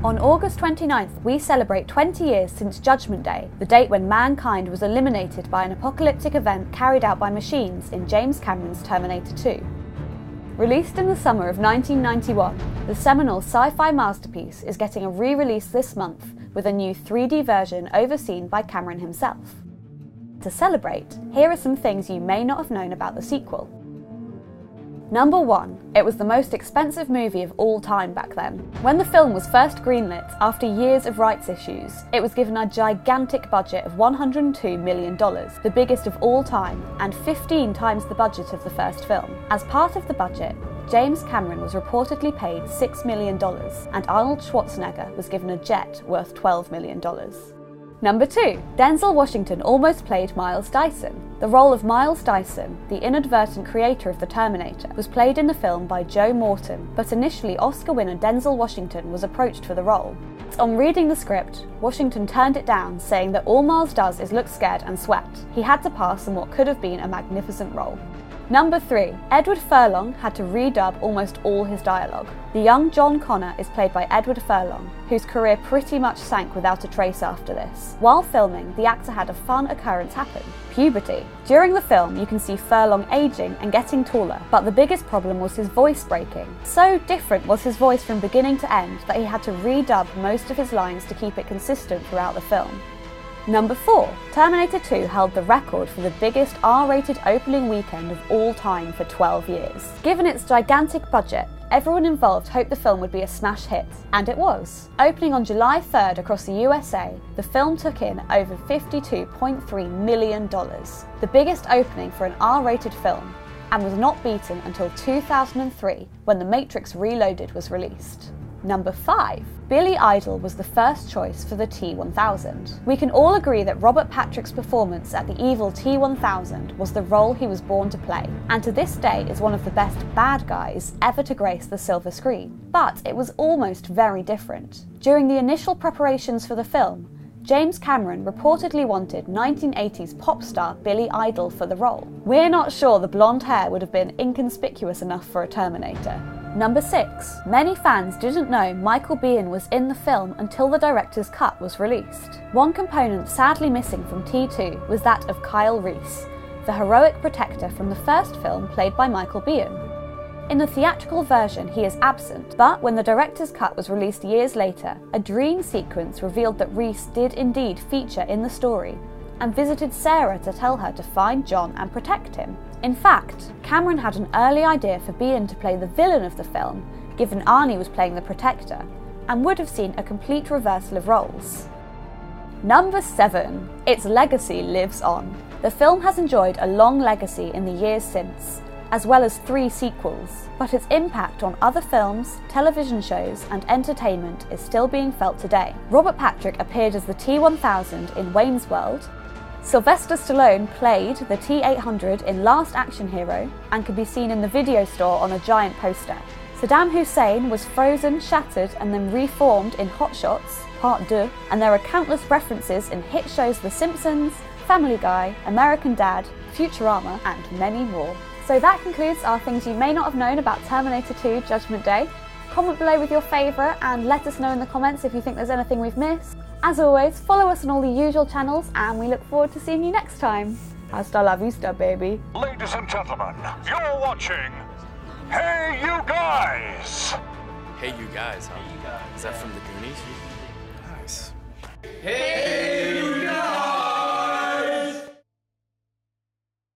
On August 29th, we celebrate 20 years since Judgment Day, the date when mankind was eliminated by an apocalyptic event carried out by machines in James Cameron's Terminator 2. Released in the summer of 1991, the seminal sci-fi masterpiece is getting a re-release this month with a new 3D version overseen by Cameron himself. To celebrate, here are some things you may not have known about the sequel. Number 1. It was the most expensive movie of all time back then. When the film was first greenlit, after years of rights issues, it was given a gigantic budget of $102 million, the biggest of all time, and 15 times the budget of the first film. As part of the budget, James Cameron was reportedly paid $6 million, and Arnold Schwarzenegger was given a jet worth $12 million. Number 2. Denzel Washington almost played Miles Dyson. The role of Miles Dyson, the inadvertent creator of the Terminator, was played in the film by Joe Morton, but initially Oscar winner Denzel Washington was approached for the role. On reading the script, Washington turned it down, saying that all Miles does is look scared and sweat. He had to pass on what could have been a magnificent role. Number 3. Edward Furlong had to redub almost all his dialogue. The young John Connor is played by Edward Furlong, whose career pretty much sank without a trace after this. While filming, the actor had a fun occurrence happen: puberty. During the film, you can see Furlong aging and getting taller, but the biggest problem was his voice breaking. So different was his voice from beginning to end that he had to redub most of his lines to keep it consistent throughout the film. Number 4. Terminator 2 held the record for the biggest R-rated opening weekend of all time for 12 years. Given its gigantic budget, everyone involved hoped the film would be a smash hit, and it was. Opening on July 3rd across the USA, the film took in over $52.3 million, the biggest opening for an R-rated film, and was not beaten until 2003 when The Matrix Reloaded was released. Number 5. Billy Idol was the first choice for the T-1000. We can all agree that Robert Patrick's performance at the evil T-1000 was the role he was born to play, and to this day is one of the best bad guys ever to grace the silver screen. But it was almost very different. During the initial preparations for the film, James Cameron reportedly wanted 1980s pop star Billy Idol for the role. We're not sure the blonde hair would have been inconspicuous enough for a Terminator. Number 6. Many fans didn't know Michael Biehn was in the film until the director's cut was released. One component sadly missing from T2 was that of Kyle Reese, the heroic protector from the first film played by Michael Biehn. In the theatrical version, he is absent, but when the director's cut was released years later, a dream sequence revealed that Reese did indeed feature in the story and visited Sarah to tell her to find John and protect him. In fact, Cameron had an early idea for Biehn to play the villain of the film, given Arnie was playing the protector, and would have seen a complete reversal of roles. Number 7. Its legacy lives on. The film has enjoyed a long legacy in the years since, as well as 3 sequels, but its impact on other films, television shows and entertainment is still being felt today. Robert Patrick appeared as the T-1000 in Wayne's World, Sylvester Stallone played the T-800 in Last Action Hero and could be seen in the video store on a giant poster. Saddam Hussein was frozen, shattered and then reformed in Hot Shots, Part 2, and there are countless references in hit shows The Simpsons, Family Guy, American Dad, Futurama and many more. So that concludes our things you may not have known about Terminator 2 Judgment Day. Comment below with your favourite and let us know in the comments if you think there's anything we've missed. As always, follow us on all the usual channels and we look forward to seeing you next time. Hasta la vista, baby. Ladies and gentlemen, you're watching Hey You Guys! Hey You Guys, huh? Is that from the Goonies? Nice. Hey!